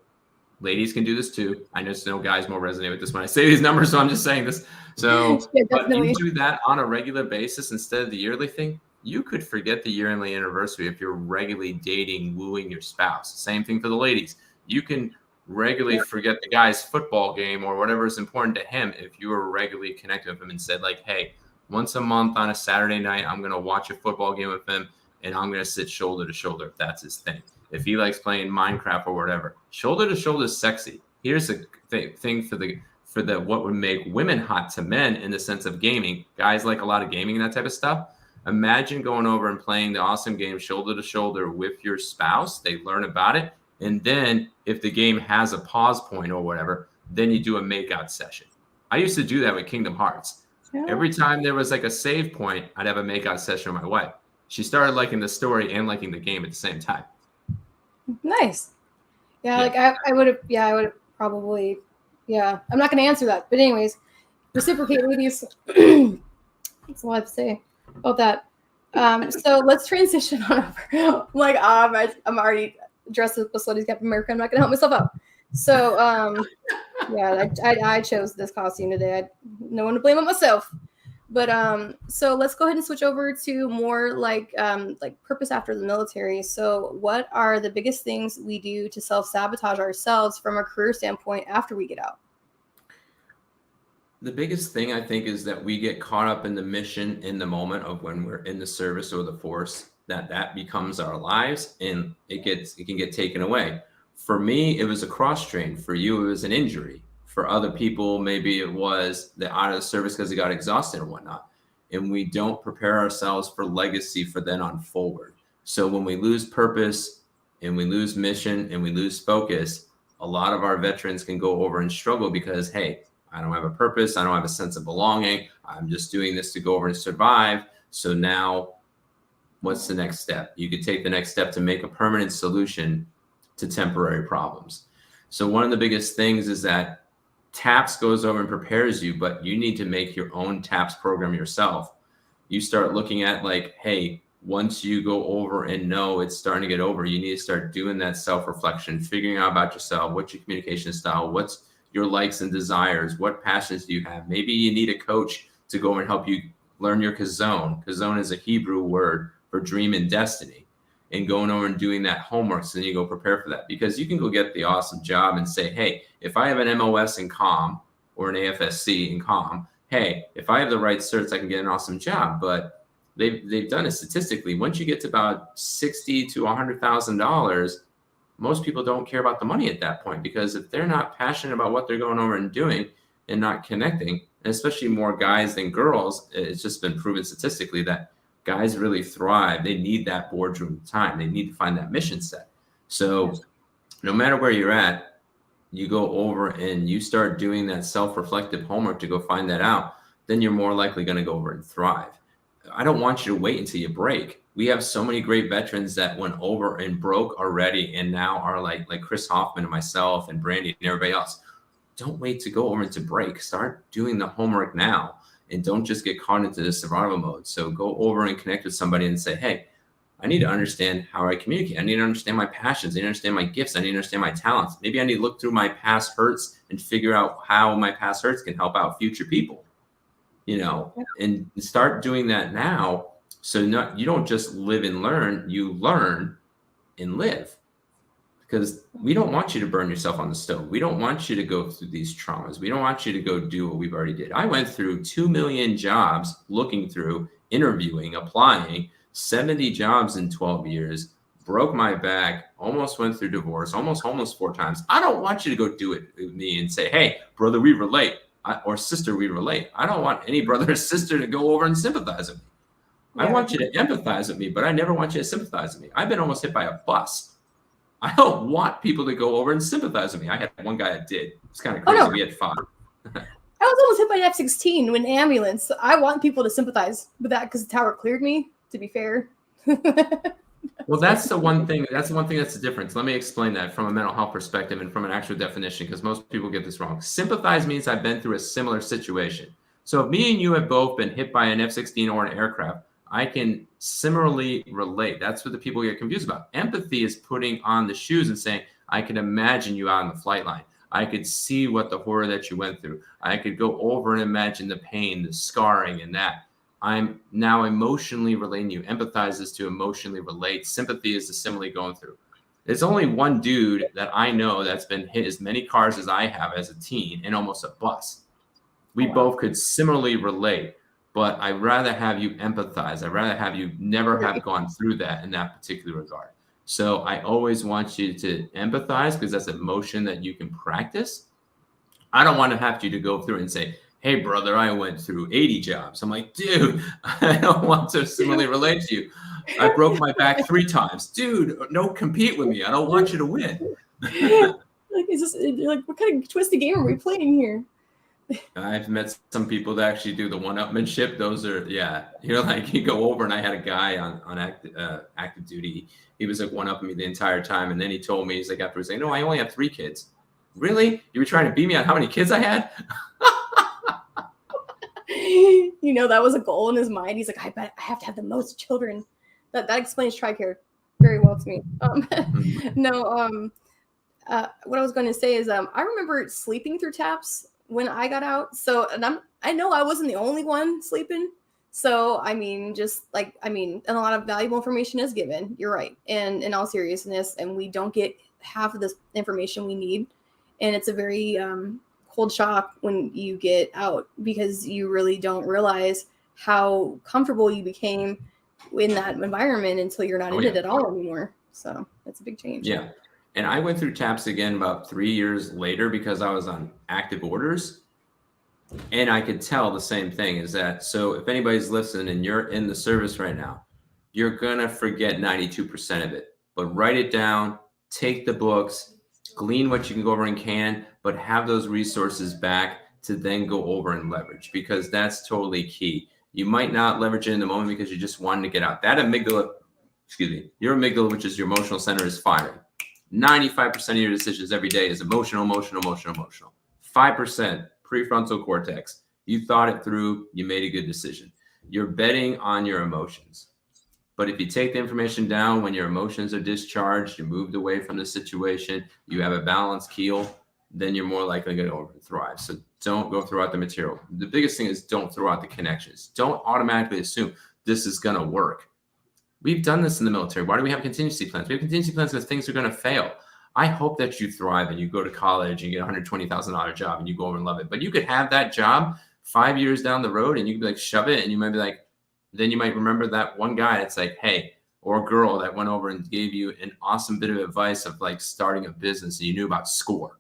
Ladies can do this too. I know no guys more resonate with this when I say these numbers, so I'm just saying this. So Yeah, but you do that on a regular basis instead of the yearly thing. You could forget the yearly anniversary if you're regularly dating, wooing your spouse. Same thing for the ladies. You can regularly forget the guy's football game or whatever is important to him if you were regularly connected with him and said, like, hey, once a month on a Saturday night, I'm going to watch a football game with him and I'm going to sit shoulder to shoulder if that's his thing. if he likes playing Minecraft or whatever, shoulder to shoulder is sexy. Here's a thing for the what would make women hot to men in the sense of gaming. Guys like a lot of gaming and that type of stuff. Imagine going over and playing the awesome game shoulder to shoulder with your spouse. They learn about it. And then if the game has a pause point or whatever, then you do a makeout session. I used to do that with Kingdom Hearts. Yeah. Every time there was like a save point, I'd have a makeout session with my wife. She started liking the story and liking the game at the same time. Nice. Yeah. Like I would have probably, I'm not going to answer that. But anyways, reciprocate, ladies. That's all I have to say about that. So let's transition on over. I'm already dressed as a slutty Captain America. I'm not going to help myself out. So, I chose this costume today. No one to blame but myself. But so let's go ahead and switch over to more like purpose after the military. So what are the biggest things we do to self-sabotage ourselves from a career standpoint after we get out? The biggest thing I think is that we get caught up in the mission in the moment of when we're in the service or the force, that becomes our lives and it can get taken away. For me, it was a cross train. For you, it was an injury. For other people, maybe it was they're out of the service because they got exhausted or whatnot. And we don't prepare ourselves for legacy for then on forward. So when we lose purpose and we lose mission and we lose focus, a lot of our veterans can go over and struggle because, hey, I don't have a purpose. I don't have a sense of belonging. I'm just doing this to go over and survive. So now what's the next step? You could take the next step to make a permanent solution to temporary problems. So one of the biggest things is that TAPS goes over and prepares you, but you need to make your own TAPS program yourself. You start looking at like, hey, once you go over and know it's starting to get over, you need to start doing that self-reflection, figuring out about yourself, what's your communication style, what's your likes and desires, what passions do you have? Maybe you need a coach to go and help you learn your kazon. Kazon is a Hebrew word for dream and destiny. And going over and doing that homework, so then you go prepare for that. Because you can go get the awesome job and say, hey, if I have an MOS in comm or an AFSC in comm, hey, if I have the right certs, I can get an awesome job. But they've done it statistically. Once you get to about $60,000 to $100,000, most people don't care about the money at that point, because if they're not passionate about what they're going over and doing and not connecting, and especially more guys than girls, it's just been proven statistically that guys really thrive. They need that boardroom time. They need to find that mission set. So no matter where you're at, you go over and you start doing that self-reflective homework to go find that out, then you're more likely going to go over and thrive. I don't want you to wait until you break. We have so many great veterans that went over and broke already and now are like Chris Hoffman and myself and Brandy and everybody else. Don't wait to go over and to break. Start doing the homework now. And don't just get caught into the survival mode. So go over and connect with somebody and say, hey, I need to understand how I communicate. I need to understand my passions. I need to understand my gifts. I need to understand my talents. Maybe I need to look through my past hurts and figure out how my past hurts can help out future people, and start doing that now. So you don't just live and learn, you learn and live. Because we don't want you to burn yourself on the stove. We don't want you to go through these traumas. We don't want you to go do what we've already did. I went through 2 million jobs, looking through, interviewing, applying, 70 jobs in 12 years, broke my back, almost went through divorce, almost homeless 4 times. I don't want you to go do it with me and say, hey, brother, we relate, or sister, we relate. I don't want any brother or sister to go over and sympathize with me. Yeah. I want you to empathize with me, but I never want you to sympathize with me. I've been almost hit by a bus. I don't want people to go over and sympathize with me. I had one guy that did. It's kind of crazy. Oh, no. We had 5. I was almost hit by an F-16 with an ambulance. I want people to sympathize with that because the tower cleared me, to be fair. Well, that's the one thing. That's the one thing that's the difference. Let me explain that from a mental health perspective and from an actual definition, because most people get this wrong. Sympathize means I've been through a similar situation. So if me and you have both been hit by an F-16 or an aircraft, I can similarly relate. That's what the people get confused about. Empathy is putting on the shoes and saying, I can imagine you out on the flight line. I could see what the horror that you went through. I could go over and imagine the pain, the scarring, and that. I'm now emotionally relating you. Empathize is to emotionally relate. Sympathy is the simile going through. There's only one dude that I know that's been hit as many cars as I have as a teen and almost a bus. We both could similarly relate. But I'd rather have you empathize. I'd rather have you never have gone through that in that particular regard. So I always want you to empathize because that's emotion that you can practice. I don't want to have you to go through and say, hey, brother, I went through 80 jobs. I'm like, dude, I don't want to similarly relate to you. I broke my back 3 times. Dude, no, compete with me. I don't want you to win. Like, is this like what kind of twisted game are we playing here? I've met some people that actually do the one-upmanship. Those are, yeah, like you go over, and I had a guy on active duty. He was like one-upping me the entire time, and then he told me, he's like, after he's like, no, I only have 3 kids. Really? You were trying to beat me on how many kids I had? That was a goal in his mind. He's like, I bet I have to have the most children. That explains TRICARE very well to me. No, what I was going to say is, I remember sleeping through TAPS when I got out. So, and I know I wasn't the only one sleeping. So, I mean, and a lot of valuable information is given. You're right. And in all seriousness, and we don't get half of this information we need. And it's a very cold shock when you get out, because you really don't realize how comfortable you became in that environment until you're not in it at all anymore. So that's a big change. Yeah. And I went through TAPS again about 3 years later because I was on active orders. And I could tell the same thing is that, so if anybody's listening and you're in the service right now, you're going to forget 92% of it, but write it down, take the books, glean what you can go over and can, but have those resources back to then go over and leverage, because that's totally key. You might not leverage it in the moment because you just wanted to get out. That amygdala, your amygdala, which is your emotional center, is firing. 95% of your decisions every day is emotional. 5% prefrontal cortex. You thought it through, you made a good decision. You're betting on your emotions. But if you take the information down when your emotions are discharged, you moved away from the situation, you have a balanced keel, then you're more likely to go over and thrive. So don't go throughout the material. The biggest thing is don't throw out the connections. Don't automatically assume this is going to work. We've done this in the military. Why do we have contingency plans? We have contingency plans because things are going to fail. I hope that you thrive and you go to college and you get a $120,000 job and you go over and love it. But you could have that job 5 years down the road and you could be like, shove it. And you might be like, then you might remember that one guy that's like, hey, or girl that went over and gave you an awesome bit of advice of like starting a business and you knew about SCORE.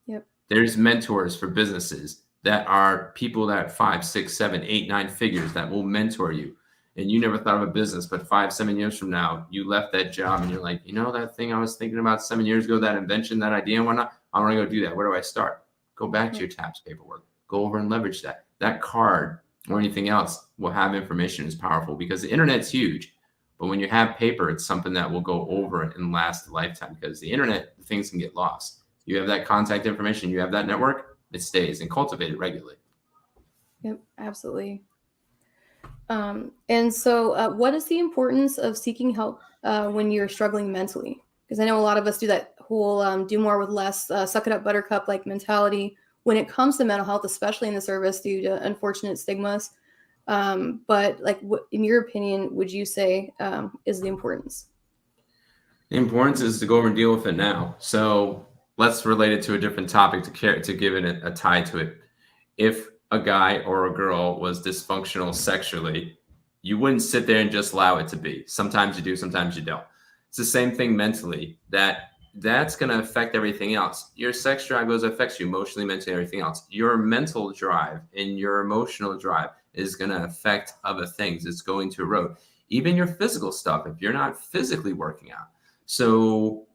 Yep. There's mentors for businesses that are people that 5, 6, 7, 8, 9 figures that will mentor you. And you never thought of a business, but 5, 7 years from now, you left that job and you're like, that thing I was thinking about 7 years ago, that invention, that idea and whatnot, I want to go do that. Where do I start? Go back to your TAPS paperwork. Go over and leverage that. That card or anything else will have information is powerful, because the internet's huge. But when you have paper, it's something that will go over and last a lifetime, because the internet, things can get lost. You have that contact information, you have that network, it stays, and cultivate it regularly. Yep, absolutely. And so what is the importance of seeking help when you're struggling mentally? Because I know a lot of us do that whole do more with less, suck it up buttercup like mentality when it comes to mental health, especially in the service due to unfortunate stigmas. But like, what, in your opinion, would you say is the importance? The importance is to go over and deal with it now. So let's relate it to a different topic to give it a tie to it. If a guy or a girl was dysfunctional sexually, you wouldn't sit there and just allow it to be. Sometimes you do, sometimes you don't. It's the same thing mentally. That's going to affect everything else. Your sex drive affects you emotionally, mentally, everything else. Your mental drive and your emotional drive is going to affect other things. It's going to erode. Even your physical stuff, if you're not physically working out. So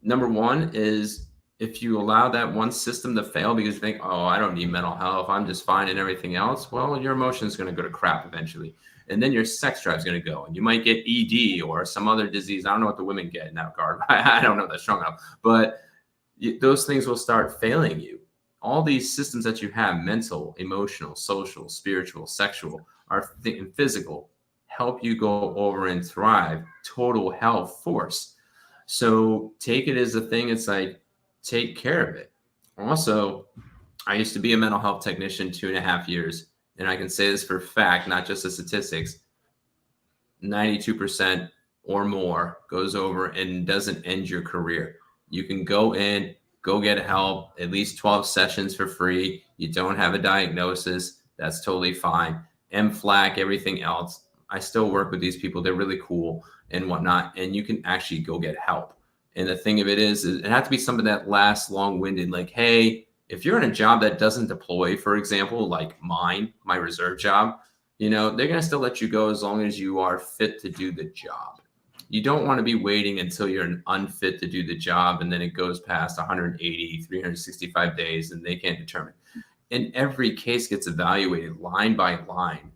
number one is, if you allow that one system to fail because you think, oh, I don't need mental health, I'm just fine and everything else, well, your emotion is going to go to crap eventually. And then your sex drive is going to go. And you might get ED or some other disease. I don't know what the women get in that regard. I don't know that strong enough. But those things will start failing you. All these systems that you have, mental, emotional, social, spiritual, sexual, and physical, help you go over and thrive. Total health force. So take it as a thing. It's like, take care of it. Also, I used to be a mental health technician 2.5 years, and I can say this for a fact, not just the statistics. 92% or more goes over and doesn't end your career. You can go in, go get help, at least 12 sessions for free. You don't have a diagnosis, that's totally fine. MFLAC, everything else. I still work with these people. They're really cool and whatnot. And you can actually go get help. And the thing of it is it has to be something that lasts long-winded. Like, hey, if you're in a job that doesn't deploy, for example, like my reserve job, they're going to still let you go as long as you are fit to do the job. You don't want to be waiting until you're unfit to do the job, and then it goes past 180, 365 days, and they can't determine. And every case gets evaluated line by line.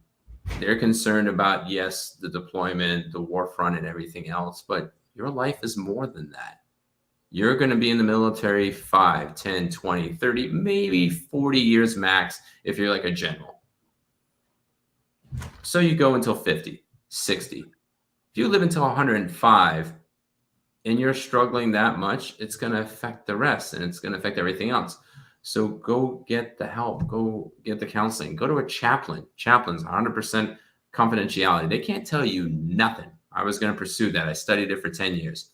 They're concerned about, yes, the deployment, the war front, and everything else, but your life is more than that. You're going to be in the military 5, 10, 20, 30, maybe 40 years max if you're like a general. So you go until 50, 60. If you live until 105 and you're struggling that much, it's going to affect the rest and it's going to affect everything else. So go get the help, go get the counseling, go to a chaplain. Chaplains, 100% confidentiality. They can't tell you nothing. I was going to pursue that. I studied it for 10 years.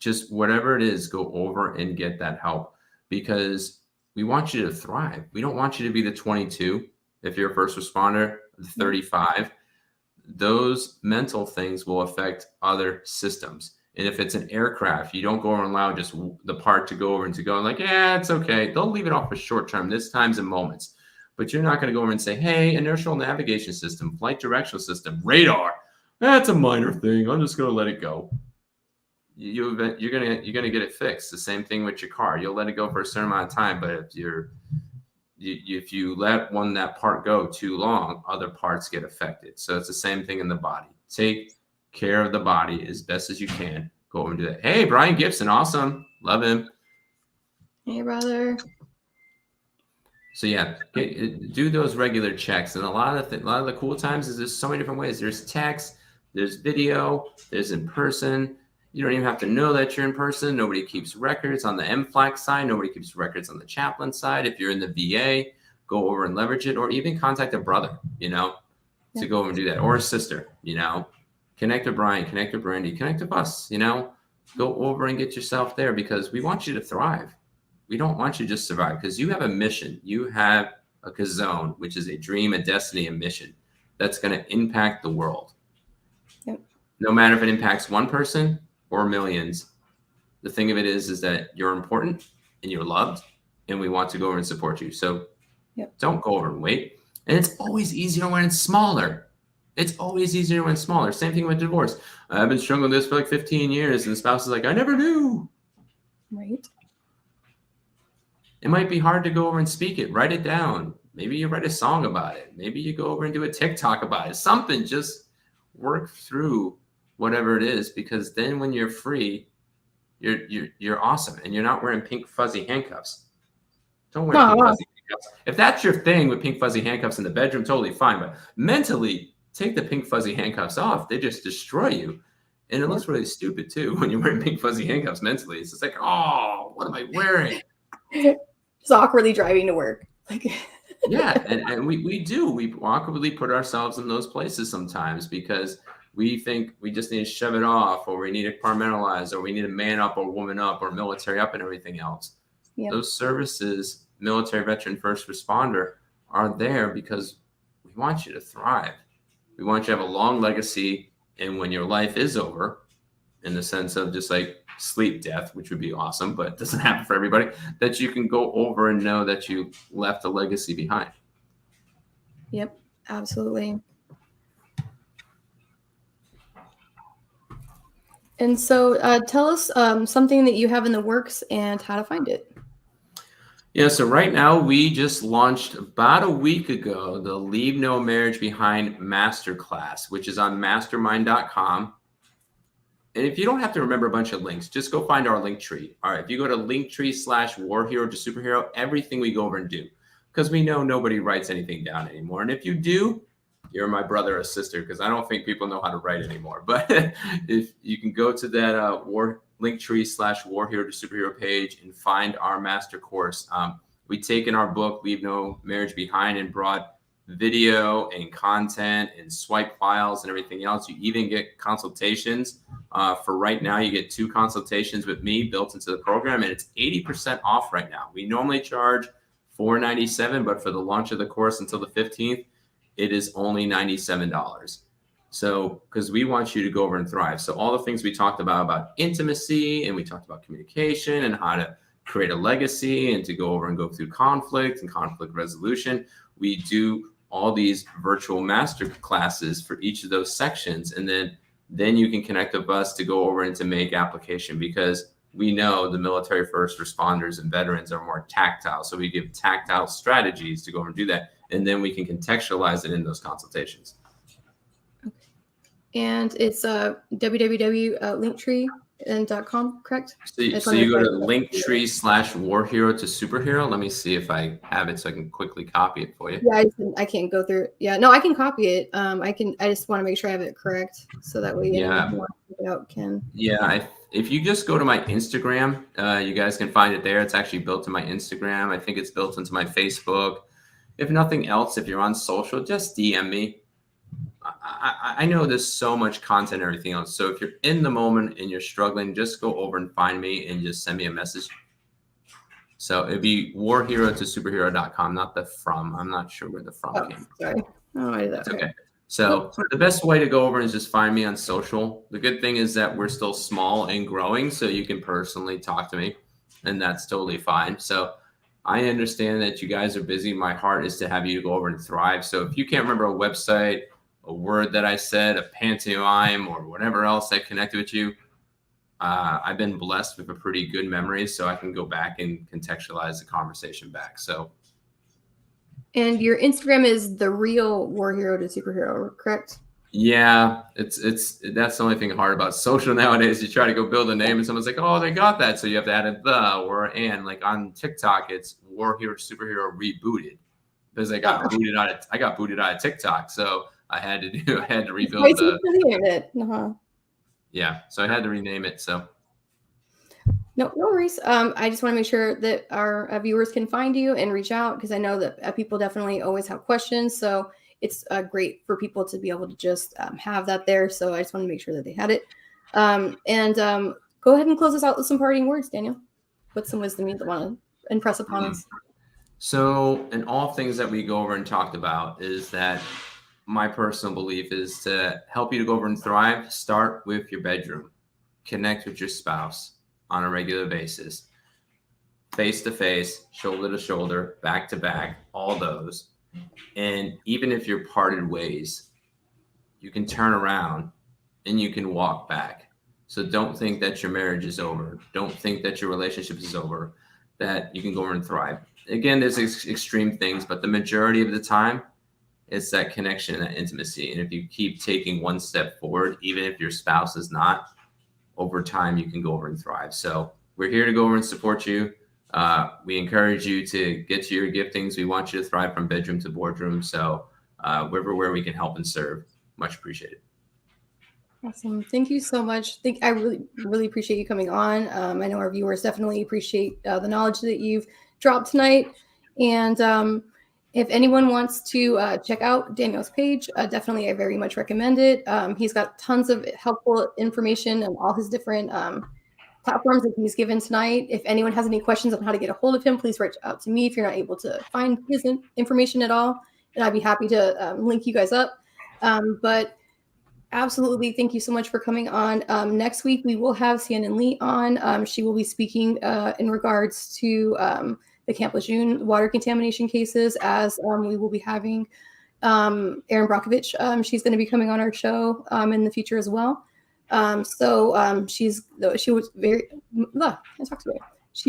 Just whatever it is, go over and get that help because we want you to thrive. We don't want you to be the 22 if you're a first responder, the 35. Those mental things will affect other systems. And if it's an aircraft, you don't go and allow just the part to go over and to go like, yeah, it's okay. They'll leave it off for short term, this times and moments. But you're not going to go over and say, hey, inertial navigation system, flight directional system, radar. That's a minor thing. I'm just going to let it go. You're gonna get it fixed. The same thing with your car. You'll let it go for a certain amount of time, but if you let that part go too long, other parts get affected. So it's the same thing in the body. Take care of the body as best as you can. Go over and do that. Hey, Brian Gibson, awesome, love him. Hey, brother. So yeah, do those regular checks. And a lot of the cool times is there's so many different ways. There's text, there's video, there's in person. You don't even have to know that you're in person. Nobody keeps records on the MFLAC side. Nobody keeps records on the chaplain side. If you're in the VA, go over and leverage it, or even contact a brother, to go over and do that, or a sister, connect to Brian, connect to Brandy, connect to us, go over and get yourself there because we want you to thrive. We don't want you to just survive because you have a mission. You have a kazone, which is a dream, a destiny, a mission that's going to impact the world. Yep. No matter if it impacts one person or millions, the thing of it is that you're important and you're loved and we want to go over and support you. So Don't go over and wait. And it's always easier when it's smaller. It's always easier when it's smaller. Same thing with divorce. I've been struggling with this for like 15 years and the spouse is like, I never knew. Right. It might be hard to go over and speak it. Write it down. Maybe you write a song about it. Maybe you go over and do a TikTok about it. Something, just work through whatever it is, because then when you're free, you're awesome and you're not wearing pink fuzzy handcuffs. Don't wear pink fuzzy handcuffs. If that's your thing with pink fuzzy handcuffs in the bedroom, totally fine. But mentally, take the pink fuzzy handcuffs off. They just destroy you. And it looks really stupid too when you're wearing pink fuzzy handcuffs mentally. It's just like, oh, what am I wearing? Just awkwardly driving to work. Yeah, and we awkwardly put ourselves in those places sometimes because we think we just need to shove it off, or we need to compartmentalize, or we need to man up or woman up or military up and everything else. Yep. Those services, military, veteran, first responder, are there because we want you to thrive. We want you to have a long legacy. And when your life is over, in the sense of just like sleep death, which would be awesome, but it doesn't happen for everybody, that you can go over and know that you left a legacy behind. Yep, absolutely. And so tell us something that you have in the works and how to find it. Yeah, so right now we just launched about a week ago the Leave No Marriage Behind Masterclass, which is on mastermind.com. And if you don't have to remember a bunch of links, just go find our link tree. All right, if you go to linktree/warhero to superhero, everything we go over and do, because we know nobody writes anything down anymore. And if you do, you're my brother or sister, because I don't think people know how to write anymore. But if you can go to that linktree/warhero to superhero page and find our master course. We've taken our book, Leave No Marriage Behind, and brought video and content and swipe files and everything else. You even get consultations. For right now, you get 2 consultations with me built into the program, and it's 80% off right now. We normally charge $497, but for the launch of the course until the 15th, it is only $97. So, because we want you to go over and thrive. So, all the things we talked about intimacy, and we talked about communication and how to create a legacy and to go over and go through conflict and conflict resolution, we do all these virtual master classes for each of those sections. And then you can connect with us to go over and to make application, because we know the military first responders and veterans are more tactile. So we give tactile strategies to go over and do that. And then we can contextualize it in those consultations. And it's www.linktree.com, correct? So you go to Linktree/War Hero to Superhero. Let me see if I have it so I can quickly copy it for you. Yeah, I can't go through it. Yeah, no, I can copy it. I just want to make sure I have it correct, so that way anyone who wants to check it out can. Yeah, if you just go to my Instagram, you guys can find it there. It's actually built to my Instagram. I think it's built into my Facebook. If nothing else, if you're on social, just DM me. I know there's so much content and everything else. So if you're in the moment and you're struggling, just go over and find me and just send me a message. So it'd be warhero to superhero.com, not the from. I'm not sure where the from came. Sorry. Oh, I did that. It's okay. So the best way to go over is just find me on social. The good thing is that we're still small and growing, so you can personally talk to me, and that's totally fine. So I understand that you guys are busy. My heart is to have you go over and thrive. So if you can't remember a website, a word that I said, a pantomime, or whatever else that connected with you, I've been blessed with a pretty good memory, so I can go back and contextualize the conversation back. So, and your Instagram is the real War Hero to Superhero, correct? Yeah, it's that's the only thing hard about social nowadays. You try to go build a name, and someone's like, "Oh, they got that," so you have to add a the or and. Like on TikTok, it's War Hero to Superhero rebooted, because I got booted out of TikTok, so I had to rebuild the. Yeah, so I had to rename it. So no worries. I just want to make sure that our viewers can find you and reach out, because I know that people definitely always have questions. So it's great for people to be able to just have that there. So I just want to make sure that they had it. Go ahead and close us out with some parting words, Daniel. What's some wisdom you want to impress upon us? So, in all things that we go over and talked about, is that my personal belief is to help you to go over and thrive. Start with your bedroom. Connect with your spouse on a regular basis. Face to face, shoulder to shoulder, back to back, all those. And even if you're parted ways, you can turn around and you can walk back. So don't think that your marriage is over. Don't think that your relationship is over, that you can go over and thrive. Again, there's extreme things, but the majority of the time, it's that connection and that intimacy. And if you keep taking one step forward, even if your spouse is not, over time, you can go over and thrive. So we're here to go over and support you. We encourage you to get to your giftings. We want you to thrive from bedroom to boardroom. So where we can help and serve. Much appreciated. Awesome. Thank you so much. I really, really appreciate you coming on. I know our viewers definitely appreciate the knowledge that you've dropped tonight. And if anyone wants to check out Daniel's page, definitely I very much recommend it. He's got tons of helpful information on all his different platforms that he's given tonight. If anyone has any questions on how to get a hold of him, please reach out to me if you're not able to find his information at all, and I'd be happy to link you guys up. But absolutely, thank you so much for coming on. Next week, we will have Sienna Lee on. She will be speaking in regards to the Camp Lejeune water contamination cases, as we will be having Erin Brockovich. She's going to be coming on our show in the future as well. She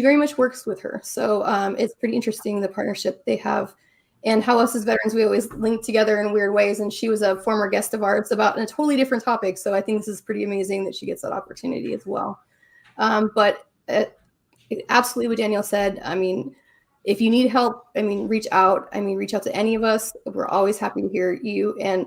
very much works with her. So it's pretty interesting, the partnership they have, and how us as veterans, we always link together in weird ways. And she was a former guest of ours about a totally different topic. So I think this is pretty amazing that she gets that opportunity as well. But absolutely what Daniel said. I mean, if you need help, reach out. Reach out to any of us. We're always happy to hear you. And,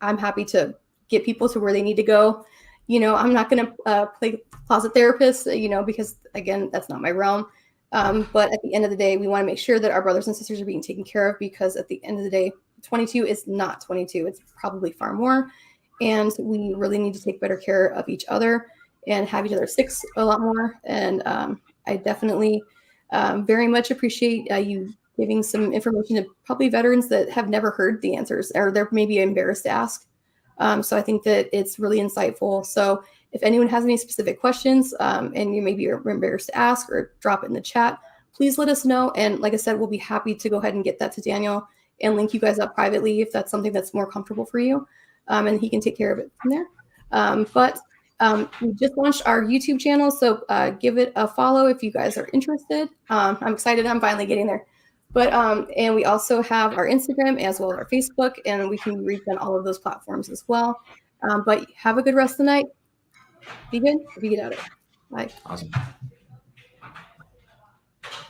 I'm happy to get people to where they need to go. I'm not going to play closet therapist, because, again, that's not my realm. But at the end of the day, we want to make sure that our brothers and sisters are being taken care of, because at the end of the day, 22 is not 22. It's probably far more. And we really need to take better care of each other and have each other sick a lot more. And I definitely very much appreciate you giving some information to probably veterans that have never heard the answers, or they're maybe embarrassed to ask. So I think that it's really insightful. So if anyone has any specific questions and you maybe are embarrassed to ask or drop it in the chat, please let us know. And like I said, we'll be happy to go ahead and get that to Daniel and link you guys up privately if that's something that's more comfortable for you. And he can take care of it from there. But we just launched our YouTube channel, so give it a follow if you guys are interested. I'm excited. I'm finally getting there. But and we also have our Instagram as well as our Facebook, and we can reach on all of those platforms as well. But have a good rest of the night. Be good. Be get out of it. Bye. Awesome.